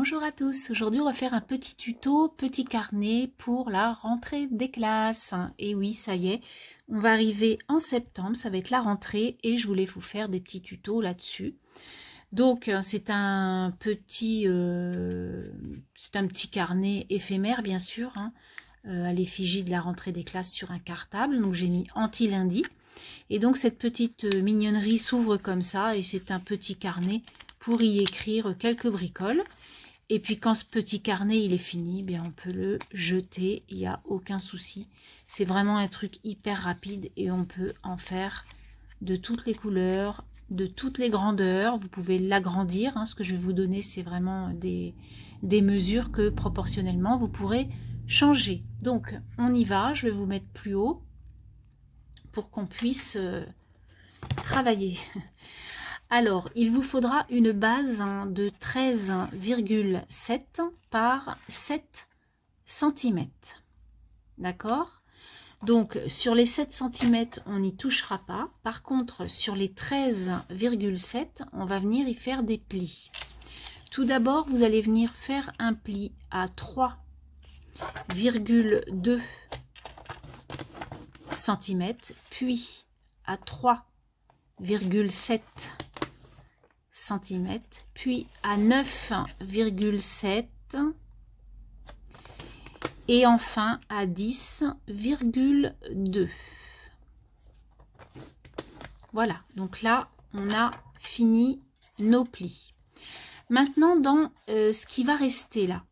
Bonjour à tous, aujourd'hui on va faire un petit tuto, petit carnet pour la rentrée des classes. Et oui, ça y est, on va arriver en septembre, ça va être la rentrée et je voulais vous faire des petits tutos là-dessus. Donc c'est un petit carnet éphémère bien sûr, hein, à l'effigie de la rentrée des classes sur un cartable. Donc j'ai mis anti-lundi. Et donc cette petite mignonnerie s'ouvre comme ça et c'est un petit carnet pour y écrire quelques bricoles. Et puis quand ce petit carnet il est fini, bien on peut le jeter, il n'y a aucun souci. C'est vraiment un truc hyper rapide et on peut en faire de toutes les couleurs, de toutes les grandeurs. Vous pouvez l'agrandir, hein. Ce que je vais vous donner c'est vraiment des mesures que proportionnellement vous pourrez changer. Donc on y va, je vais vous mettre plus haut pour qu'on puisse travailler. Alors, il vous faudra une base de 13,7 par 7 cm. D'accord? Donc, sur les 7 cm, on n'y touchera pas. Par contre, sur les 13,7, on va venir y faire des plis. Tout d'abord, vous allez venir faire un pli à 3,2 cm, puis à 3,7 cm, puis à 9,7 et enfin à 10,2. Voilà, donc là on a fini nos plis. Maintenant dans ce qui va rester là,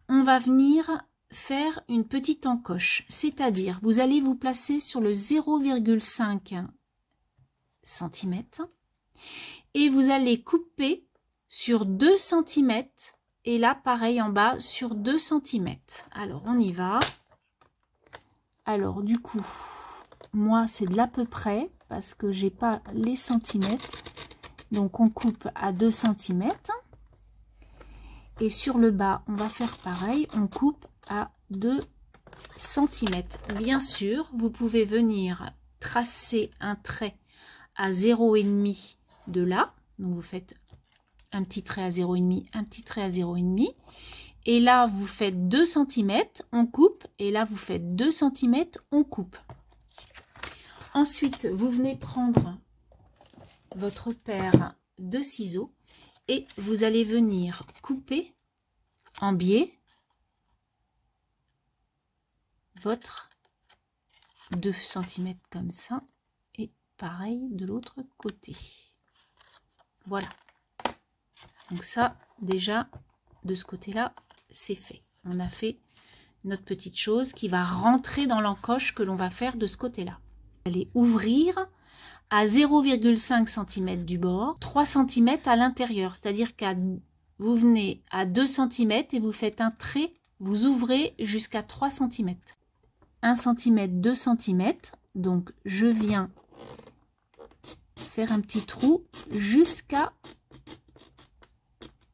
on va venir faire une petite encoche, c'est-à-dire vous allez vous placer sur le 0,5 cm et vous allez couper sur 2 cm et là pareil en bas sur 2 cm. Alors on y va. Alors du coup moi c'est de l'à peu près parce que j'ai pas les centimètres, donc on coupe à 2 cm et sur le bas on va faire pareil, on coupe à 2 cm. Bien sûr vous pouvez venir tracer un trait à 0,5 de là, donc vous faites un petit trait à 0,5, un petit trait à 0,5 et là vous faites 2 cm, on coupe et là vous faites 2 cm, on coupe. Ensuite vous venez prendre votre paire de ciseaux et vous allez venir couper en biais votre 2 cm comme ça et pareil de l'autre côté. Voilà, donc ça déjà de ce côté là c'est fait, on a fait notre petite chose qui va rentrer dans l'encoche que l'on va faire de ce côté là. Vous allez ouvrir à 0,5 cm du bord, 3 cm à l'intérieur, c'est à dire qu'à vous venez à 2 cm et vous faites un trait, vous ouvrez jusqu'à 3 cm, 1 cm, 2 cm, donc je viens faire un petit trou jusqu'à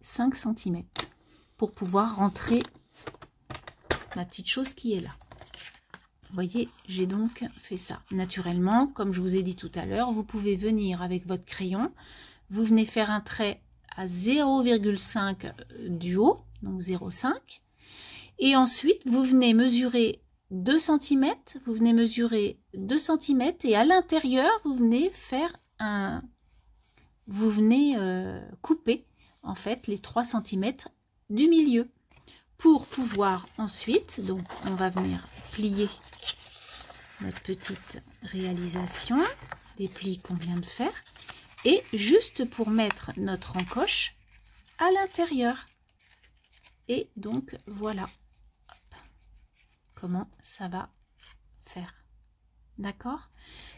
5 cm pour pouvoir rentrer ma petite chose qui est là. Vous voyez, j'ai donc fait ça. Naturellement, comme je vous ai dit tout à l'heure, vous pouvez venir avec votre crayon, vous venez faire un trait à 0,5 du haut, donc 0,5, et ensuite vous venez mesurer 2 cm, vous venez mesurer 2 cm et à l'intérieur vous venez faire vous venez couper en fait les 3 cm du milieu pour pouvoir ensuite, donc on va venir plier notre petite réalisation des plis qu'on vient de faire et juste pour mettre notre encoche à l'intérieur. Et donc voilà. Hop. Comment ça va faire. D'accord?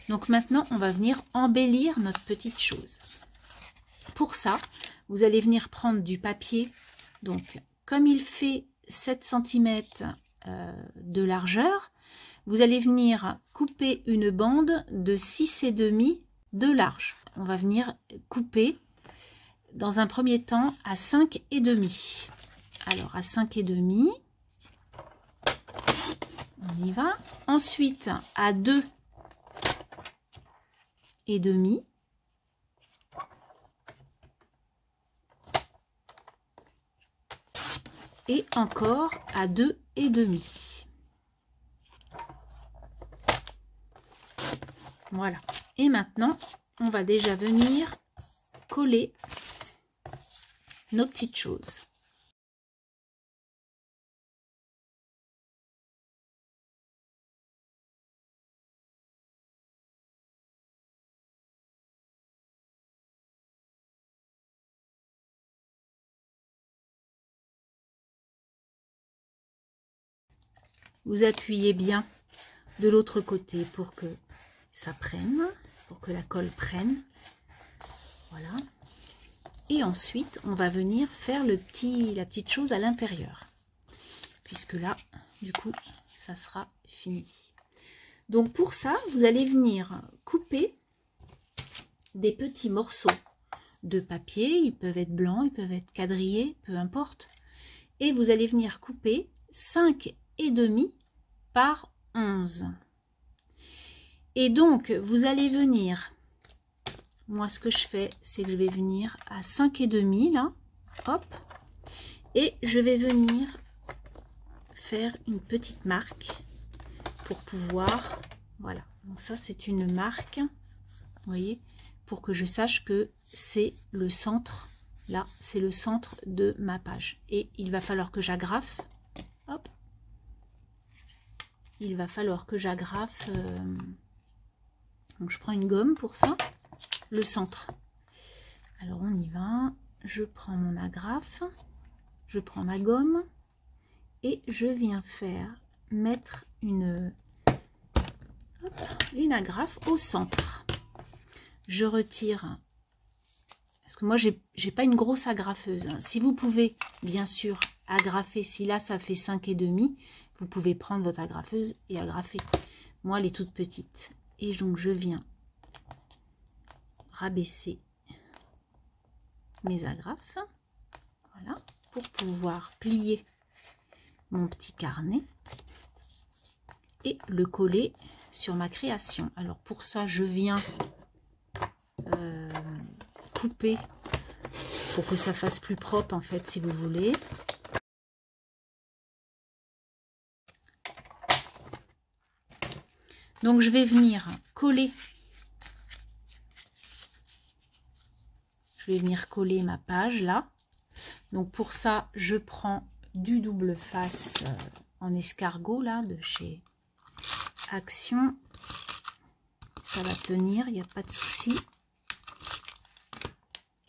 Donc maintenant on va venir embellir notre petite chose. Pour ça vous allez venir prendre du papier, donc comme il fait 7 cm de largeur, vous allez venir couper une bande de 6,5 de large. On va venir couper dans un premier temps à 5,5. Alors à 5,5, on y va. Ensuite à 2,5. et encore à 2,5. Voilà. Et maintenant, on va déjà venir coller nos petites choses. Vous appuyez bien de l'autre côté pour que ça prenne, pour que la colle prenne. Voilà. Et ensuite, on va venir faire la petite chose à l'intérieur. Puisque là, du coup, ça sera fini. Donc pour ça, vous allez venir couper des petits morceaux de papier. Ils peuvent être blancs, ils peuvent être quadrillés, peu importe. Et vous allez venir couper 5,5 par 11. Et donc, vous allez venir, moi ce que je fais, c'est que je vais venir à 5,5 là, hop, et je vais venir faire une petite marque pour pouvoir, voilà, donc ça c'est une marque, vous voyez, pour que je sache que c'est le centre, là c'est le centre de ma page. Et il va falloir que j'agrafe, hop, il va falloir que j'agrafe, donc je prends une gomme pour ça, le centre. Alors on y va, je prends mon agrafe, je prends ma gomme et je viens mettre une agrafe au centre. Je retire, parce que moi j'ai pas une grosse agrafeuse, hein. Si vous pouvez bien sûr agrafer, si là ça fait 5,5, vous pouvez prendre votre agrafeuse et agrafer. Moi elle est toute petite et donc je viens rabaisser mes agrafes, voilà, pour pouvoir plier mon petit carnet et le coller sur ma création. Alors pour ça, je viens couper pour que ça fasse plus propre en fait, si vous voulez. Donc je vais venir coller. Je vais venir coller ma page là. Donc pour ça, je prends du double face en escargot là de chez Action. Ça va tenir, il n'y a pas de souci.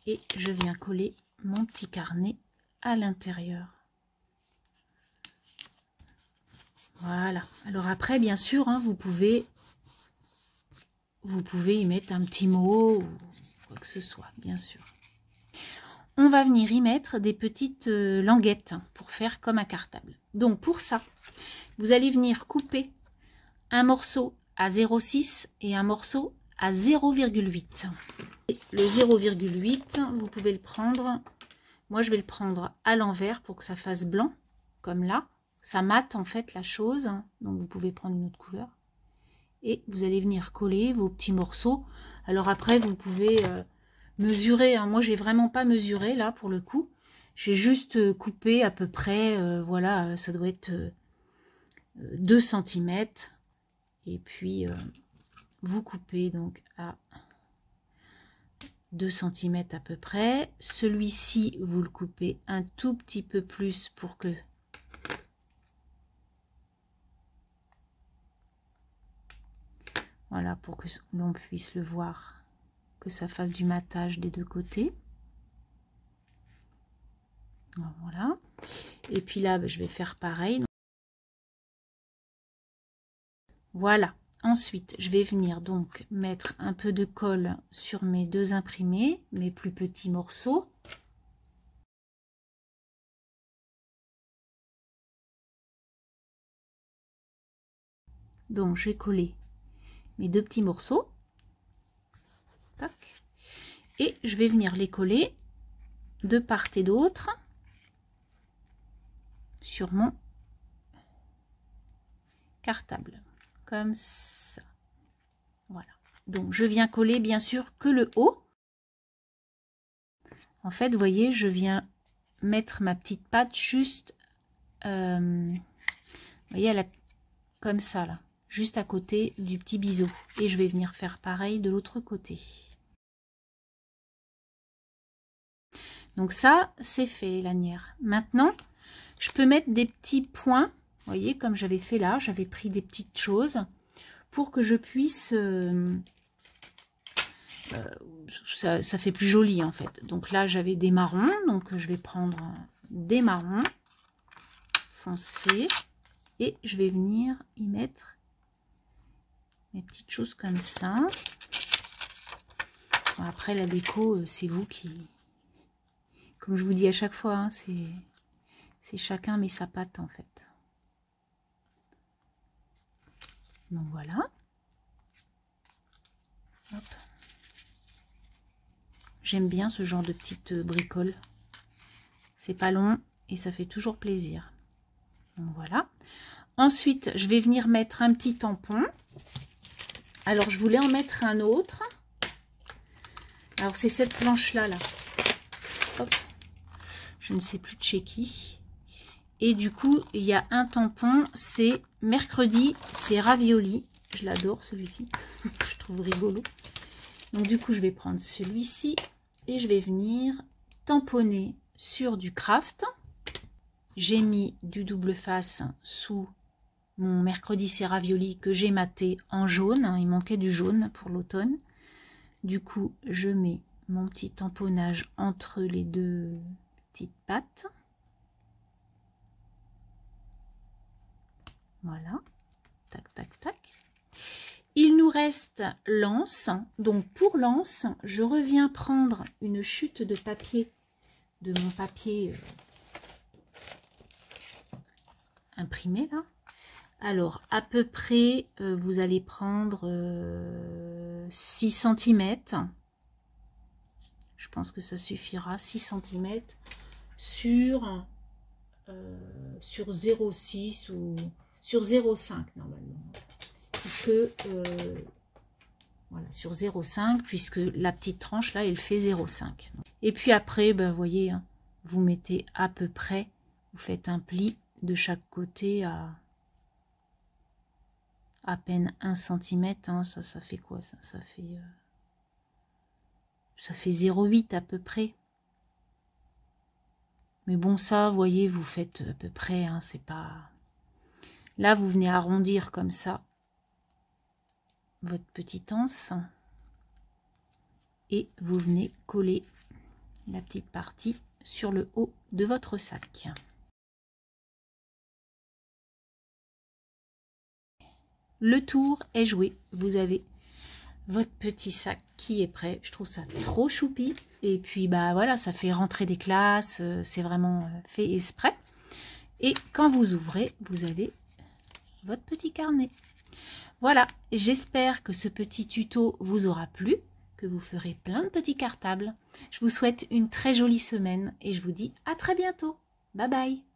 Et je viens coller mon petit carnet à l'intérieur. Voilà. Alors après, bien sûr, hein, vous pouvez y mettre un petit mot ou quoi que ce soit, bien sûr. On va venir y mettre des petites languettes pour faire comme un cartable. Donc pour ça, vous allez venir couper un morceau à 0,6 et un morceau à 0,8. Le 0,8, vous pouvez le prendre, moi je vais le prendre à l'envers pour que ça fasse blanc, comme là. Ça mate en fait la chose, hein. Donc vous pouvez prendre une autre couleur. Et vous allez venir coller vos petits morceaux. Alors après, vous pouvez mesurer, hein. Moi j'ai vraiment pas mesuré là pour le coup. J'ai juste coupé à peu près, voilà, ça doit être 2 cm. Et puis vous coupez donc à 2 cm à peu près. Celui-ci, vous le coupez un tout petit peu plus pour que voilà, pour que l'on puisse le voir, que ça fasse du matage des deux côtés. Voilà. Et puis là, je vais faire pareil. Voilà. Ensuite, je vais venir donc mettre un peu de colle sur mes deux imprimés, mes plus petits morceaux. Donc, j'ai collé mes deux petits morceaux. Tac. Et je vais venir les coller de part et d'autre sur mon cartable. Comme ça. Voilà. Donc, je viens coller bien sûr que le haut. En fait, vous voyez, je viens mettre ma petite patte juste vous voyez, elle a comme ça là, juste à côté du petit biseau. Et je vais venir faire pareil de l'autre côté. Donc ça, c'est fait les lanières. Maintenant, je peux mettre des petits points, vous voyez, comme j'avais fait là, j'avais pris des petites choses pour que je puisse... ça fait plus joli en fait. Donc là, j'avais des marrons, donc je vais prendre des marrons foncés et je vais venir y mettre mes petites choses comme ça. Bon, après, la déco, c'est vous qui... Comme je vous dis à chaque fois, hein, c'est chacun met sa patte en fait. Donc voilà. J'aime bien ce genre de petite bricole. C'est pas long et ça fait toujours plaisir. Donc voilà. Ensuite, je vais venir mettre un petit tampon. Alors, je voulais en mettre un autre. Alors, c'est cette planche-là, là. Hop. Je ne sais plus de chez qui. Et du coup, il y a un tampon. C'est mercredi. C'est ravioli. Je l'adore, celui-ci. Je trouve rigolo. Donc, du coup, je vais prendre celui-ci. Et je vais venir tamponner sur du craft. J'ai mis du double face sous mon mercredi c'est ravioli que j'ai maté en jaune. Il manquait du jaune pour l'automne. Du coup, je mets mon petit tamponnage entre les deux petites pattes. Voilà. Tac, tac, tac. Il nous reste l'anse. Donc pour l'anse, je reviens prendre une chute de papier, de mon papier imprimé là. Alors à peu près, vous allez prendre 6 cm. Je pense que ça suffira. 6 cm sur 0,6 ou sur 0,5 normalement. Puisque voilà, sur 0,5, puisque la petite tranche là elle fait 0,5. Et puis après, ben, vous voyez, hein, vous mettez à peu près, vous faites un pli de chaque côté à peine 1 cm. Hein, ça fait quoi ça fait 0,8 à peu près. Mais bon, ça, vous voyez, vous faites à peu près, hein, c'est pas... Là, vous venez arrondir comme ça votre petite anse et vous venez coller la petite partie sur le haut de votre sac. Le tour est joué, vous avez votre petit sac qui est prêt. Je trouve ça trop choupi. Et puis bah voilà, ça fait rentrer des classes, c'est vraiment fait exprès. Et quand vous ouvrez, vous avez votre petit carnet. Voilà, j'espère que ce petit tuto vous aura plu, que vous ferez plein de petits cartables. Je vous souhaite une très jolie semaine et je vous dis à très bientôt. Bye bye.